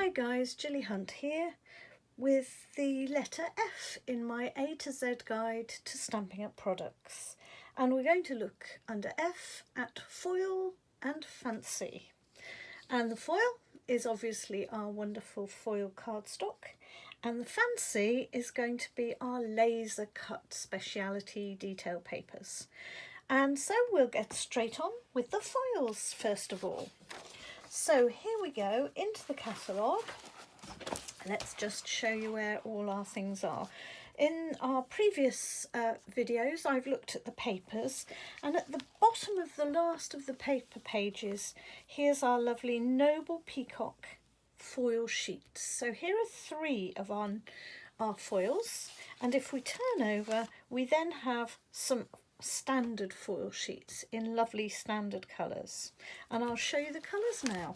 Hi guys, Gilly Hunt here with the letter F in my A to Z guide to Stampin' Up products, and we're going to look under F at foil and fancy. And the foil is obviously our wonderful foil cardstock, and the fancy is going to be our laser cut speciality detail papers. And so we'll get straight on with the foils first of all. So here we go into the catalogue. Let's just show you where all our things are. In our previous videos I've looked at the papers, and at the bottom of the last of the paper pages here's our lovely Noble Peacock foil sheets. So here are three of our foils, and if we turn over we then have some standard foil sheets in lovely standard colours, and I'll show you the colours now.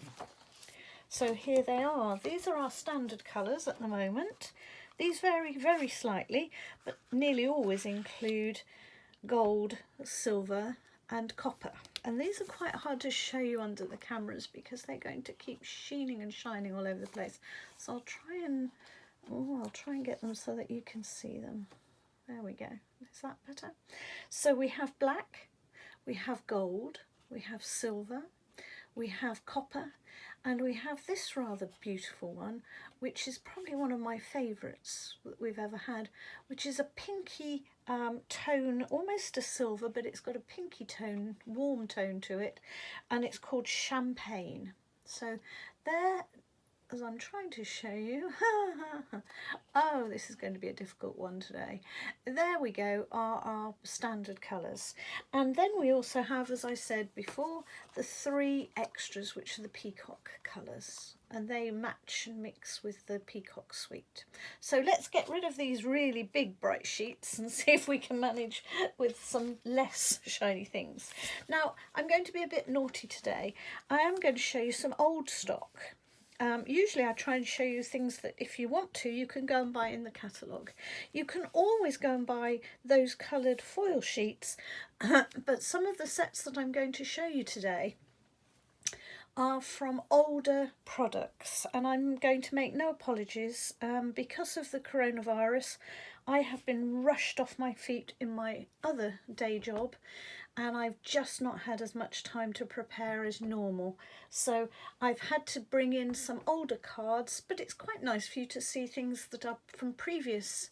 So here they are. These are our standard colours at the moment. These vary very slightly, but nearly always include gold, silver and copper, and these are quite hard to show you under the cameras because they're going to keep sheening and shining all over the place. So I'll try and get them so that you can see them. There we go. Is that better? So we have black, we have gold, we have silver, we have copper, and we have this rather beautiful one, which is probably one of my favourites that we've ever had, which is a pinky tone, almost a silver, but it's got a pinky tone, warm tone to it, and it's called Champagne. So there, as I'm trying to show you, oh, this is going to be a difficult one today. There we go, are our standard colours. And then we also have, as I said before, the three extras, which are the peacock colours, and they match and mix with the peacock suite. So let's get rid of these really big bright sheets and see if we can manage with some less shiny things. Now, I'm going to be a bit naughty today. I am going to show you some old stock. Usually I try and show you things that if you want to, you can go and buy in the catalogue. You can always go and buy those coloured foil sheets, but some of the sets that I'm going to show you today are from older products, and I'm going to make no apologies. Because of the coronavirus, I have been rushed off my feet in my other day job, and I've just not had as much time to prepare as normal. So I've had to bring in some older cards, but it's quite nice for you to see things that are from previous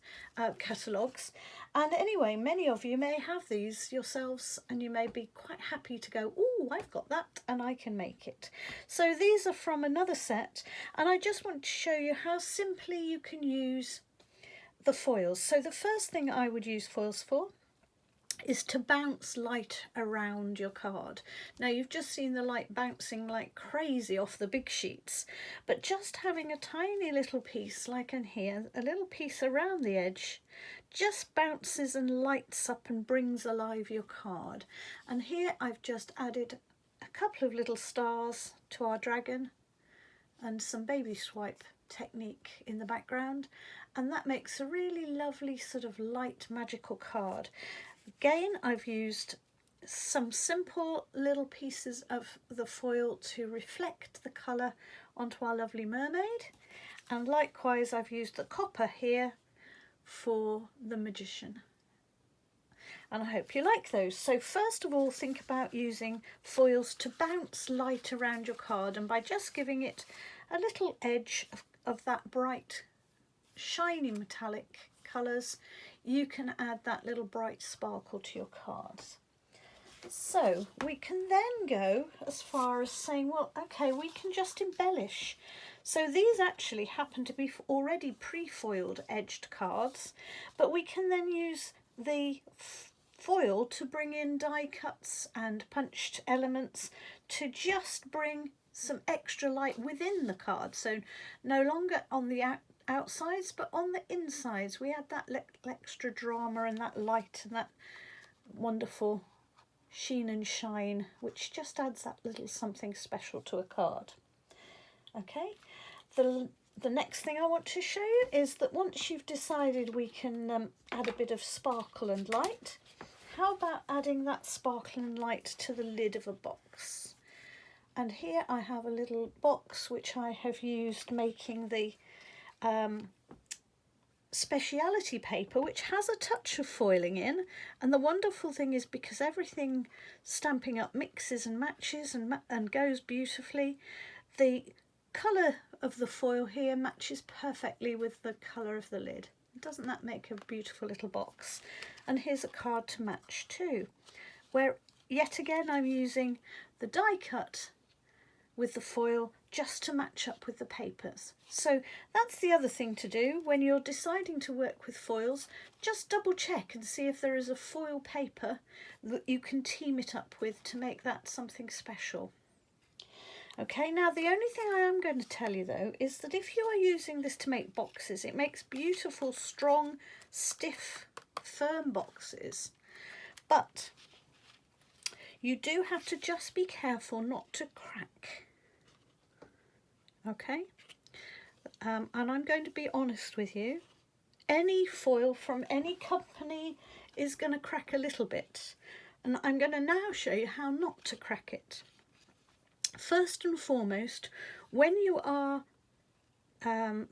catalogues. And anyway, many of you may have these yourselves, and you may be quite happy to go, oh, I've got that and I can make it. So these are from another set, and I just want to show you how simply you can use the foils. So the first thing I would use foils for is to bounce light around your card. Now you've just seen the light bouncing like crazy off the big sheets, but just having a tiny little piece like in here, a little piece around the edge, just bounces and lights up and brings alive your card. And here I've just added a couple of little stars to our dragon and some baby swipe technique in the background, and that makes a really lovely sort of light magical card. Again, I've used some simple little pieces of the foil to reflect the colour onto our lovely mermaid, and likewise I've used the copper here for the magician. And I hope you like those. So first of all, think about using foils to bounce light around your card, and by just giving it a little edge of that bright shiny metallic colours, you can add that little bright sparkle to your cards. So we can then go as far as saying, well, okay, we can just embellish. So these actually happen to be already pre-foiled edged cards, but we can then use the foil to bring in die cuts and punched elements to just bring some extra light within the card. So no longer on the outsides, but on the insides we add that extra drama and that light and that wonderful sheen and shine, which just adds that little something special to a card. Okay, the next thing I want to show you is that once you've decided we can add a bit of sparkle and light, how about adding that sparkle and light to the lid of a box? And here I have a little box which I have used making the Speciality paper, which has a touch of foiling in, and the wonderful thing is because everything Stampin' Up mixes and matches and goes beautifully, the colour of the foil here matches perfectly with the colour of the lid. Doesn't that make a beautiful little box? And here's a card to match too, where yet again I'm using the die cut with the foil just to match up with the papers. So that's the other thing to do when you're deciding to work with foils. Just double check and see if there is a foil paper that you can team it up with to make that something special. Okay, now the only thing I am going to tell you though is that if you are using this to make boxes, it makes beautiful, strong, stiff, firm boxes, but you do have to just be careful not to crack. Okay, and I'm going to be honest with you, any foil from any company is going to crack a little bit, and I'm going to now show you how not to crack it. First and foremost, when you are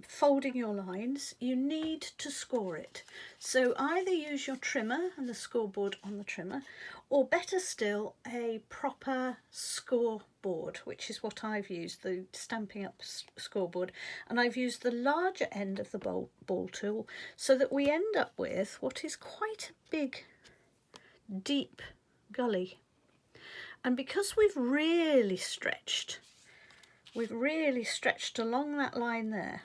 folding your lines, you need to score it. So either use your trimmer and the scoreboard on the trimmer, or better still, a proper scoreboard, which is what I've used, the Stampin' Up scoreboard, and I've used the larger end of the ball tool so that we end up with what is quite a big, deep gully. And because we've really stretched along that line there,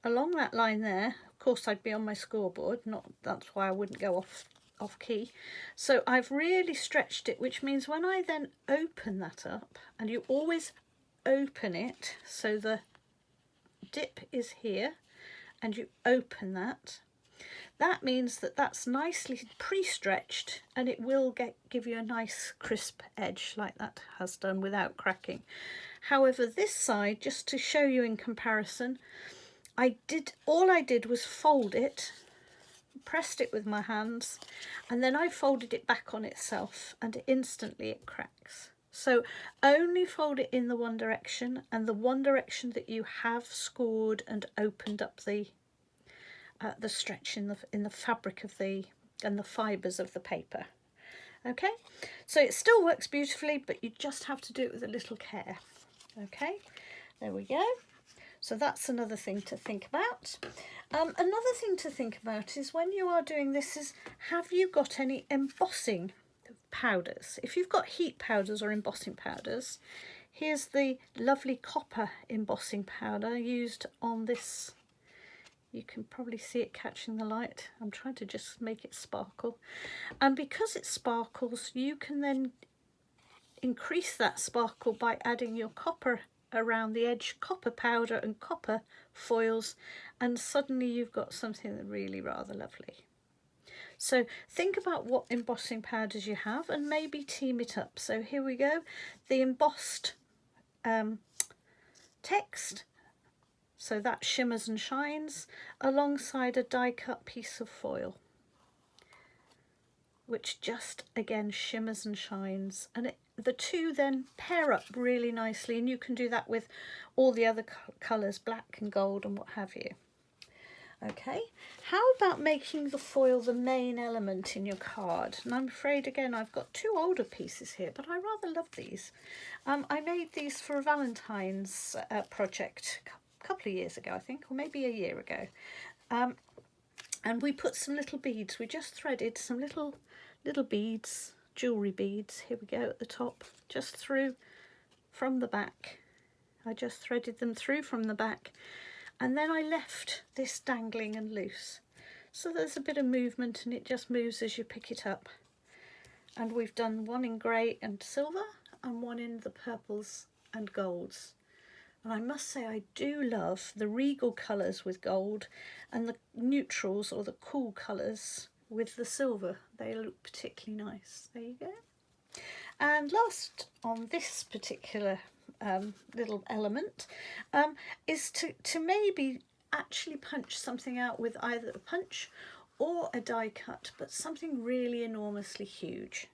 along that line there, of course I'd be on my scoreboard, that's why I wouldn't go off key. So I've really stretched it, which means when I then open that up, and you always open it so the dip is here, and you open that, that means that that's nicely pre-stretched, and it will give you a nice crisp edge like that has done without cracking. However, this side, just to show you in comparison, all I did was fold it, pressed it with my hands, and then I folded it back on itself, and instantly it cracks. So only fold it in the one direction, and the one direction that you have scored and opened up the stretch in the fabric of and the fibres of the paper. Okay, so it still works beautifully, but you just have to do it with a little care. Okay, there we go. So that's another thing to think about. Another thing to think about is when you are doing this is, have you got any embossing powders? If you've got heat powders or embossing powders, here's the lovely copper embossing powder used on this. You can probably see it catching the light. I'm trying to just make it sparkle. And because it sparkles, you can then increase that sparkle by adding your copper around the edge, copper powder and copper foils, and suddenly you've got something that really rather lovely. So think about what embossing powders you have and maybe team it up. So here we go, the embossed text. So that shimmers and shines alongside a die cut piece of foil, which just again shimmers and shines, and the two then pair up really nicely, and you can do that with all the other colours, black and gold and what have you. Okay, how about making the foil the main element in your card? And I'm afraid again I've got two older pieces here, but I rather love these. I made these for a Valentine's project couple of years ago, I think, or maybe a year ago, and we put some little beads. We just threaded some little beads, jewellery beads. Here we go at the top, just through from the back. I just threaded them through from the back, and then I left this dangling and loose, so there's a bit of movement and it just moves as you pick it up. And we've done one in grey and silver and one in the purples and golds. And I must say I do love the regal colours with gold and the neutrals or the cool colours with the silver. They look particularly nice. There you go. And last on this particular little element is to maybe actually punch something out with either a punch or a die cut, but something really enormously huge.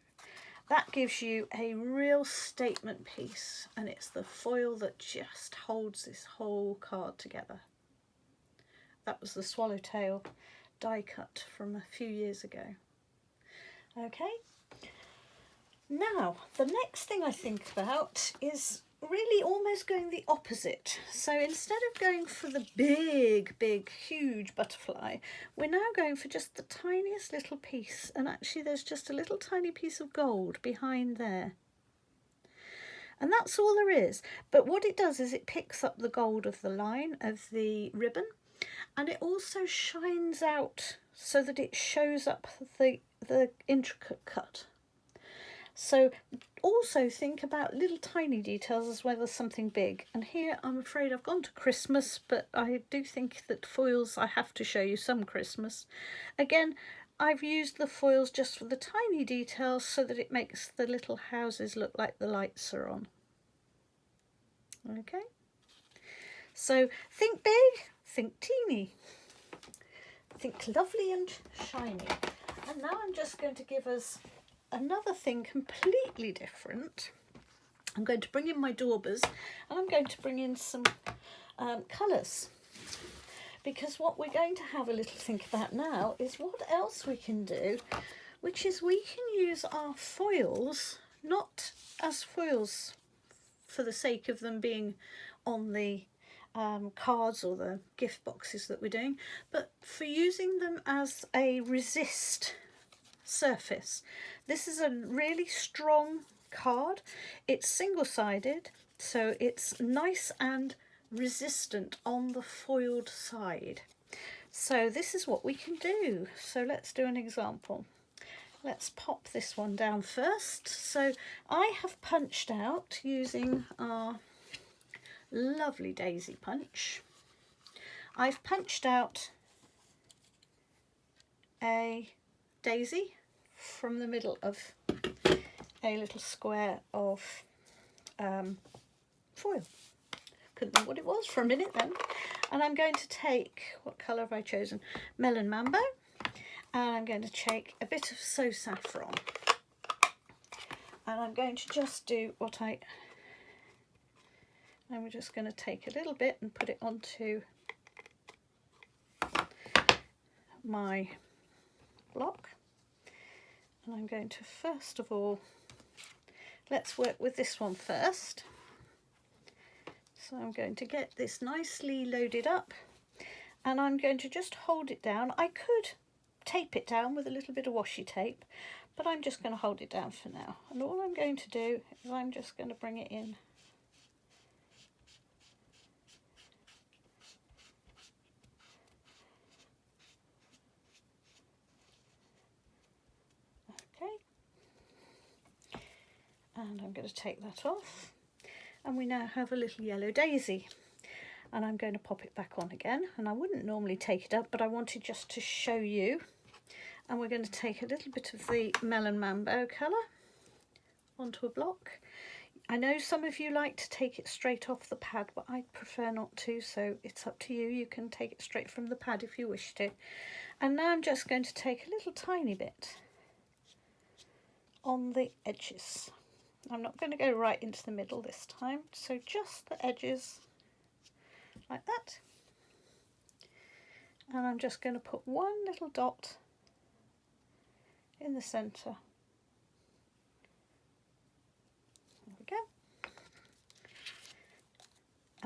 That gives you a real statement piece, and it's the foil that just holds this whole card together. That was the swallowtail die cut from a few years ago. Okay, now the next thing I think about is really almost going the opposite. So instead of going for the big huge butterfly, we're now going for just the tiniest little piece, and actually there's just a little tiny piece of gold behind there, and that's all there is. But what it does is it picks up the gold of the line of the ribbon, and it also shines out so that it shows up the intricate cut. So also think about little tiny details as well as something big. And here I'm afraid I've gone to Christmas, but I do think that foils, I have to show you some Christmas. Again, I've used the foils just for the tiny details so that it makes the little houses look like the lights are on. Okay, so think big, think teeny, think lovely and shiny. And now I'm just going to give us another thing completely different. I'm going to bring in my daubers, and I'm going to bring in some colours, because what we're going to have a little think about now is what else we can do, which is we can use our foils not as foils for the sake of them being on the cards or the gift boxes that we're doing, but for using them as a resist surface. This is a really strong card. It's single-sided, so it's nice and resistant on the foiled side. So this is what we can do. So let's do an example. Let's pop this one down first. So I have punched out using our lovely daisy punch. I've punched out a daisy from the middle of a little square of foil. Couldn't think what it was for a minute then. And I'm going to take, what colour have I chosen? Melon Mambo. And I'm going to take a bit of So Saffron. And I'm going to just do what and we're just going to take a little bit and put it onto my block. And I'm going to, first of all, let's work with this one first. So I'm going to get this nicely loaded up, and I'm going to just hold it down. I could tape it down with a little bit of washi tape, but I'm just going to hold it down for now. And all I'm going to do is I'm just going to bring it in. And I'm going to take that off, and we now have a little yellow daisy, and I'm going to pop it back on again. And I wouldn't normally take it up, but I wanted just to show you. And we're going to take a little bit of the Melon Mambo colour onto a block. I know some of you like to take it straight off the pad, but I prefer not to, so it's up to you. You can take it straight from the pad if you wish to. And now I'm just going to take a little tiny bit on the edges. I'm not going to go right into the middle this time, so just the edges like that. And I'm just going to put one little dot in the centre. There we go.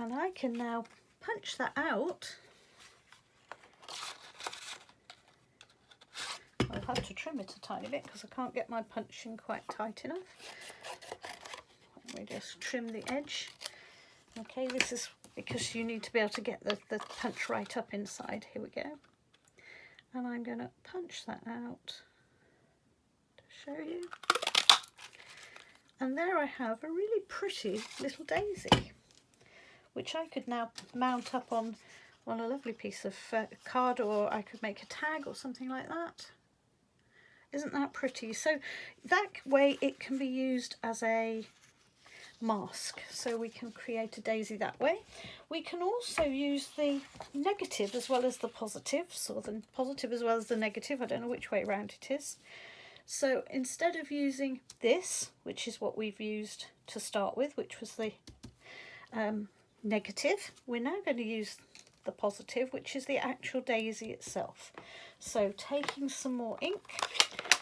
And I can now punch that out. I'll have to trim it a tiny bit because I can't get my punching quite tight enough. Let me just trim the edge. Okay, this is because you need to be able to get the punch right up inside. Here we go. And I'm going to punch that out to show you. And there I have a really pretty little daisy, which I could now mount up on a lovely piece of card, or I could make a tag or something like that. Isn't that pretty? So that way it can be used as a mask, so we can create a daisy that way. We can also use the negative as well as the positives, or the positive as well as the negative. I don't know which way around it is. So instead of using this, which is what we've used to start with, which was the negative, we're now going to use the positive, which is the actual daisy itself. So taking some more ink,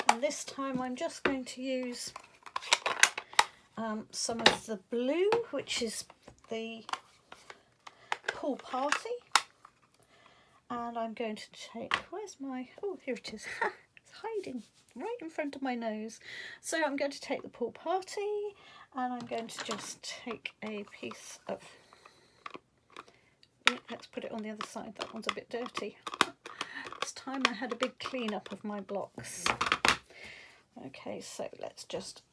and this time I'm just going to use some of the blue, which is the Pool Party, and I'm going to take, where's my, oh, here it is. It's hiding right in front of my nose. So I'm going to take the Pool Party, and I'm going to just take a piece of, let's put it on the other side, that one's a bit dirty. This time I had a big clean up of my blocks. Okay, so let's just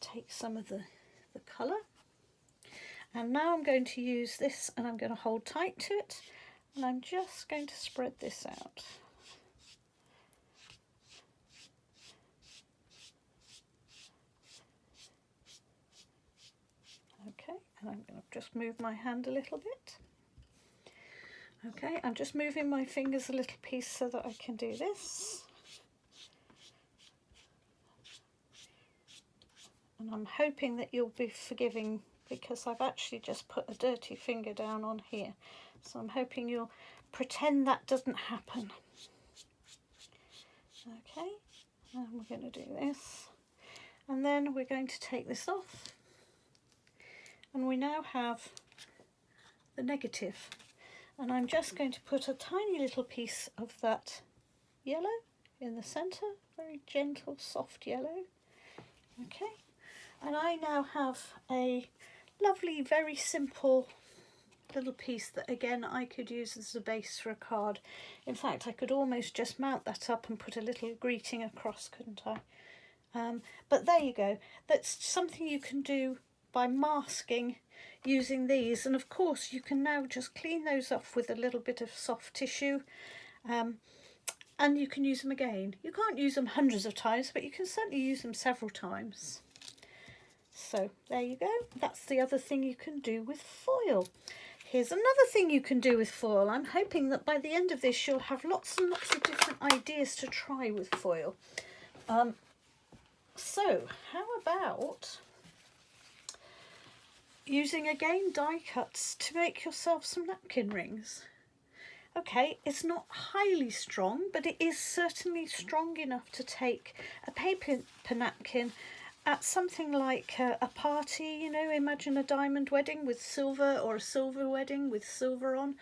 take some of the colour, and now I'm going to use this, and I'm going to hold tight to it, and I'm just going to spread this out. Okay, and I'm going to just move my hand a little bit. Okay, I'm just moving my fingers a little piece so that I can do this. And I'm hoping that you'll be forgiving, because I've actually just put a dirty finger down on here. So I'm hoping you'll pretend that doesn't happen. Okay, and we're going to do this. And then we're going to take this off. And we now have the negative. And I'm just going to put a tiny little piece of that yellow in the centre, very gentle, soft yellow. Okay, and I now have a lovely, very simple little piece that again I could use as a base for a card. In fact, I could almost just mount that up and put a little greeting across, couldn't I? But there you go. That's something you can do by masking using these, and of course you can now just clean those off with a little bit of soft tissue, and you can use them again. You can't use them hundreds of times, but you can certainly use them several times. So there you go. That's the other thing you can do with foil. Here's another thing you can do with foil. I'm hoping that by the end of this you'll have lots and lots of different ideas to try with foil. So how about using again die cuts to make yourself some napkin rings? Okay, it's not highly strong, but it is certainly strong enough to take a paper napkin at something like a party, you know, imagine a diamond wedding with silver, or a silver wedding with silver on.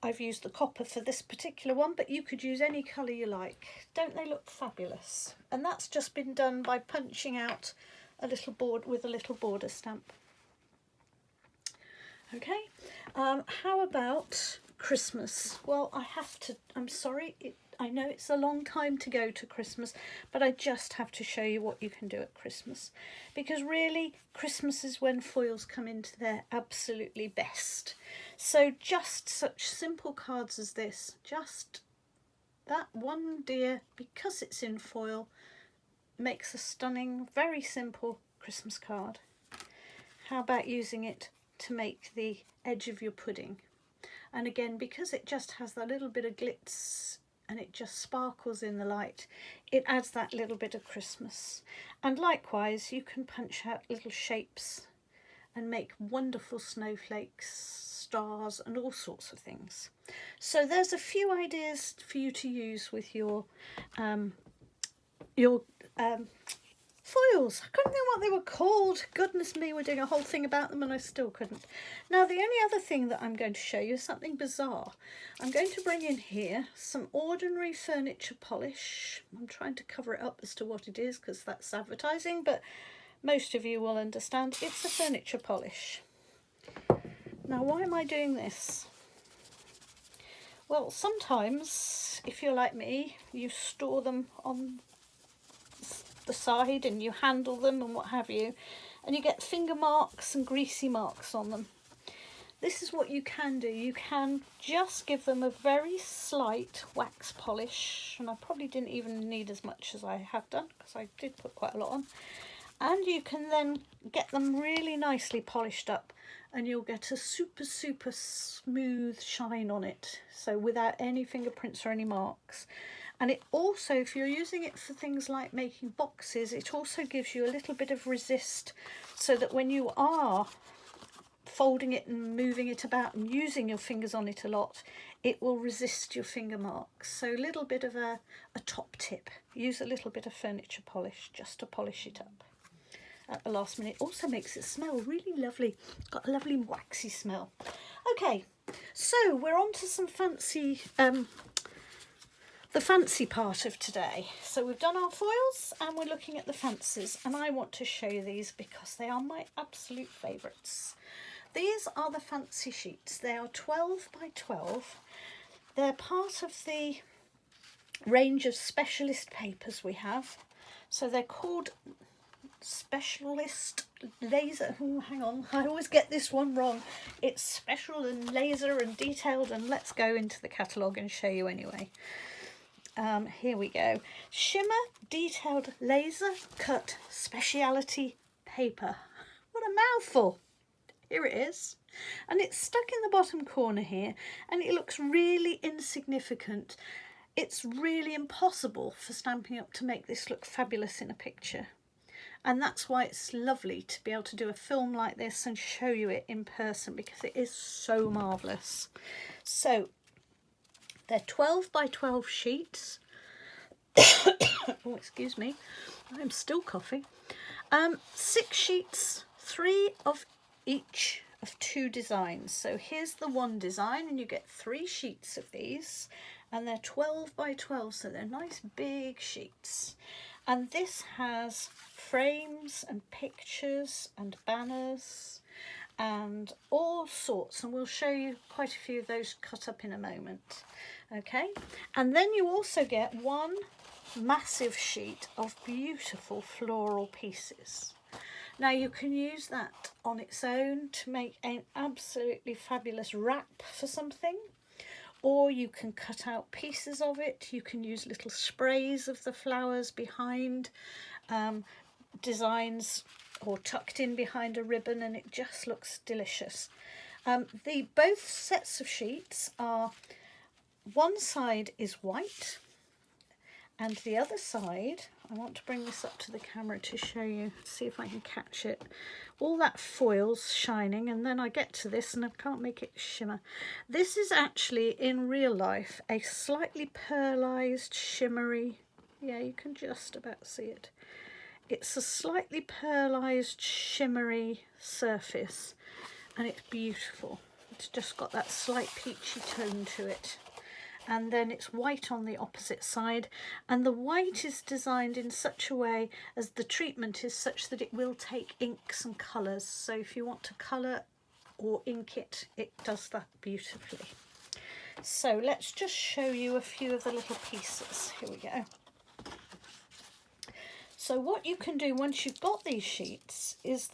I've used the copper for this particular one, but you could use any colour you like. Don't they look fabulous? And that's just been done by punching out a little board with a little border stamp. Okay, how about Christmas? Well, I'm sorry, I know it's a long time to go to Christmas, but I just have to show you what you can do at Christmas. Because really, Christmas is when foils come into their absolutely best. So just such simple cards as this, just that one deer, because it's in foil, makes a stunning, very simple Christmas card. How about using it to make the edge of your pudding? And again, because it just has that little bit of glitz and it just sparkles in the light, it adds that little bit of Christmas. And likewise, you can punch out little shapes and make wonderful snowflakes, stars, and all sorts of things. So there's a few ideas for you to use with your foils. I couldn't think what they were called. Goodness me, we're doing a whole thing about them and I still couldn't. Now, the only other thing that I'm going to show you is something bizarre. I'm going to bring in here some ordinary furniture polish. I'm trying to cover it up as to what it is because that's advertising, but most of you will understand it's a furniture polish. Now, why am I doing this? Well, sometimes, if you're like me, you store them on the side and you handle them and what have you, and you get finger marks and greasy marks on them. This is what you can do. You can just give them a very slight wax polish, and I probably didn't even need as much as I have done because I did put quite a lot on, and you can then get them really nicely polished up and you'll get a super smooth shine on it, so without any fingerprints or any marks. And it also, if you're using it for things like making boxes, it also gives you a little bit of resist, so that when you are folding it and moving it about and using your fingers on it a lot, it will resist your finger marks. So a little bit of a top tip, use a little bit of furniture polish just to polish it up at the last minute. Also makes it smell really lovely, got a lovely waxy smell. Okay, so we're on to some fancy the fancy part of today. So we've done our foils and we're looking at the fancies, and I want to show you these because they are my absolute favourites. These are the fancy sheets. They are 12 by 12. They're part of the range of specialist papers we have. So they're called Specialist Laser. Oh, hang on, I always get this one wrong. It's special and laser and detailed, and let's go into the catalogue and show you anyway. Here we go. Shimmer Detailed Laser Cut Speciality Paper. What a mouthful. Here it is. And it's stuck in the bottom corner here, and it looks really insignificant. It's really impossible for Stampin' Up to make this look fabulous in a picture. And that's why it's lovely to be able to do a film like this and show you it in person, because it is so marvellous. So they're 12 by 12 sheets. Oh, excuse me, I'm still coughing. 6 sheets, 3 of each of 2 designs. So here's the one design, and you get 3 sheets of these, and they're 12 by 12, so they're nice big sheets. And this has frames and pictures and banners and all sorts, and we'll show you quite a few of those cut up in a moment. Okay, and then you also get one massive sheet of beautiful floral pieces. Now you can use that on its own to make an absolutely fabulous wrap for something, or you can cut out pieces of it. You can use little sprays of the flowers behind designs, or tucked in behind a ribbon, and it just looks delicious. Both sets of sheets are, one side is white and the other side, I want to bring this up to the camera to show you, see if I can catch it. All that foil's shining, and then I get to this and I can't make it shimmer. This is actually, in real life, a slightly pearlized, shimmery, yeah, you can just about see it. It's a slightly pearlized, shimmery surface, and it's beautiful. It's just got that slight peachy tone to it. And then it's white on the opposite side, and the white is designed in such a way as the treatment is such that it will take inks and colours. So if you want to colour or ink it, it does that beautifully. So let's just show you a few of the little pieces. Here we go. So what you can do once you've got these sheets is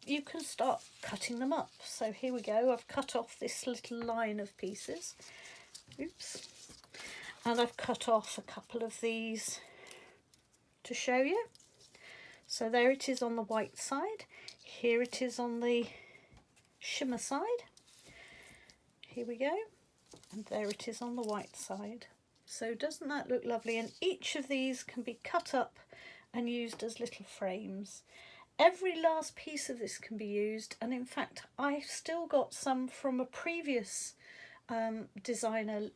you can start cutting them up. So here we go, I've cut off this little line of pieces. Oops. And I've cut off a couple of these to show you. So there it is on the white side. Here it is on the shimmer side. Here we go. And there it is on the white side. So doesn't that look lovely? And each of these can be cut up and used as little frames. Every last piece of this can be used, and in fact I've still got some from a previous designer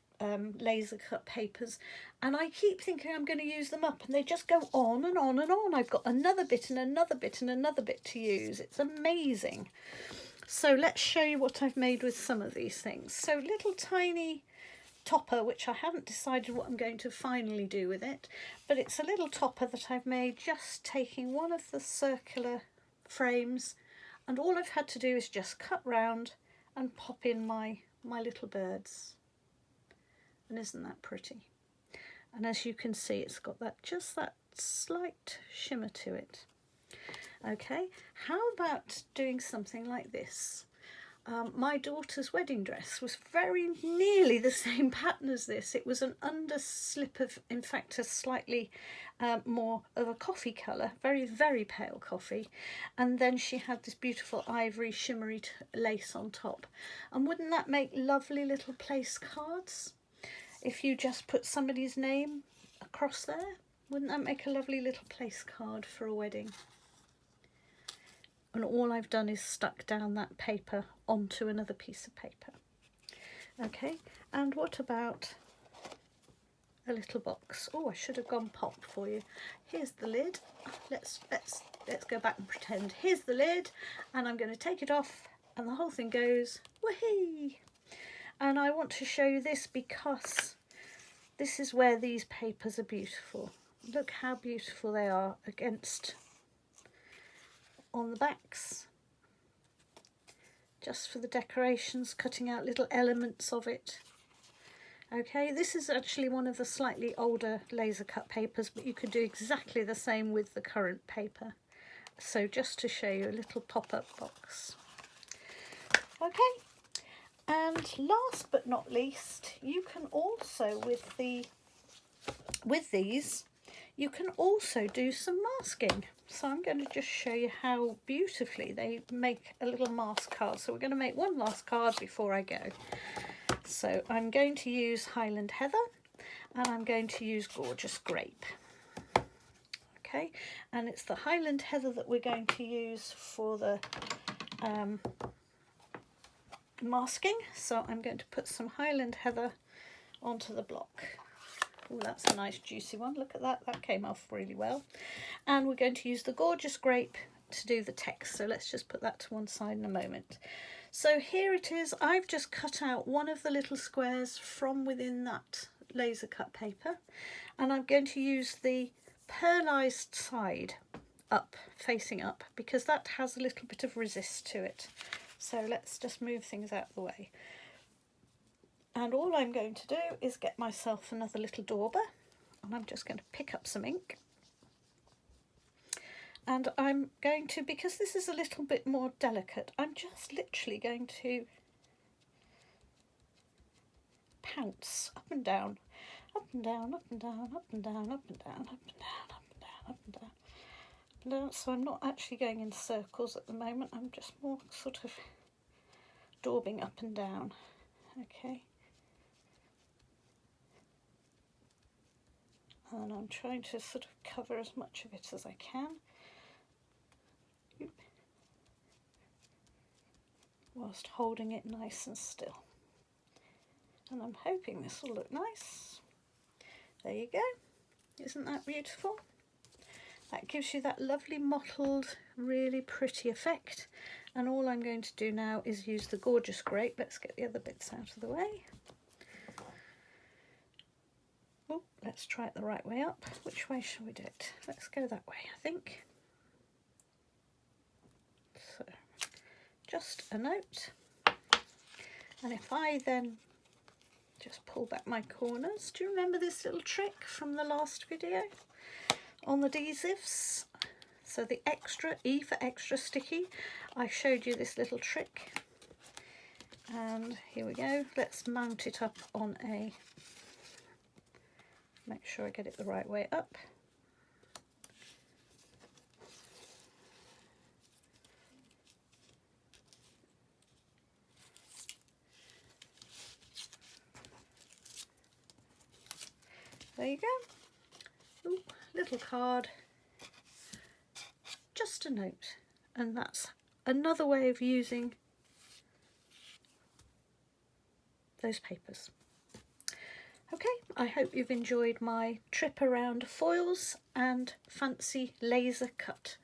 laser cut papers, and I keep thinking I'm going to use them up, and they just go on and on and on. I've got another bit and another bit and another bit to use. It's amazing. So let's show you what I've made with some of these things. So little tiny topper, which I haven't decided what I'm going to finally do with it, but it's a little topper that I've made just taking one of the circular frames, and all I've had to do is just cut round and pop in my little birds. And isn't that pretty? And as you can see, it's got just that slight shimmer to it. Okay, how about doing something like this? My daughter's wedding dress was very nearly the same pattern as this. It was an underslip of, in fact, a slightly more of a coffee colour, very, very pale coffee. And then she had this beautiful ivory shimmery lace on top. And wouldn't that make lovely little place cards? If you just put somebody's name across there. Wouldn't that make a lovely little place card for a wedding? And all I've done is stuck down that paper onto another piece of paper. Okay, and what about a little box? Oh, I should have gone pop for you. Here's the lid. Let's go back and pretend. Here's the lid, and I'm going to take it off, and the whole thing goes wahee. And I want to show you this because this is where these papers are beautiful. Look how beautiful they are against on the backs. Just for the decorations, cutting out little elements of it. Okay, this is actually one of the slightly older laser cut papers, but you could do exactly the same with the current paper. So just to show you a little pop-up box. Okay, and last but not least, you can also with these you can also do some masking. So I'm going to just show you how beautifully they make a little mask card. So we're going to make one last card before I go. So I'm going to use Highland Heather, and I'm going to use Gorgeous Grape. Okay, and it's the Highland Heather that we're going to use for the masking. So I'm going to put some Highland Heather onto the block. Oh, that's a nice juicy one. Look at that, that came off really well. And we're going to use the Gorgeous Grape to do the text. So let's just put that to one side in a moment. So here it is. I've just cut out one of the little squares from within that laser cut paper, and I'm going to use the pearlized side up, facing up, because that has a little bit of resist to it. So let's just move things out of the way. And all I'm going to do is get myself another little dauber, and I'm just going to pick up some ink. And I'm going to, because this is a little bit more delicate, I'm just literally going to pounce up and down, up and down, up and down, up and down, up and down, up and down, up and down, up and down, up and down. So I'm not actually going in circles at the moment, I'm just more sort of daubing up and down. Okay. And I'm trying to sort of cover as much of it as I can, whilst holding it nice and still. And I'm hoping this will look nice. There you go. Isn't that beautiful? That gives you that lovely mottled, really pretty effect. And all I'm going to do now is use the Gorgeous Grape. Let's get the other bits out of the way. Oh, let's try it the right way up. Which way shall we do it? Let's go that way, I think. So, just a note. And if I then just pull back my corners, do you remember this little trick from the last video on the adhesives? So the extra, E for extra sticky, I showed you this little trick. And here we go. Let's mount it up on a, make sure I get it the right way up. There you go. Ooh, little card. Just a note. And that's another way of using those papers. Okay, I hope you've enjoyed my trip around foils and fancy laser cut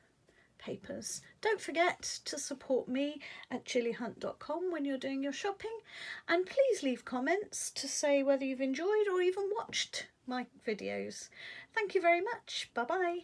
papers. Don't forget to support me at gillyhunt.com when you're doing your shopping, and please leave comments to say whether you've enjoyed or even watched my videos. Thank you very much. Bye bye.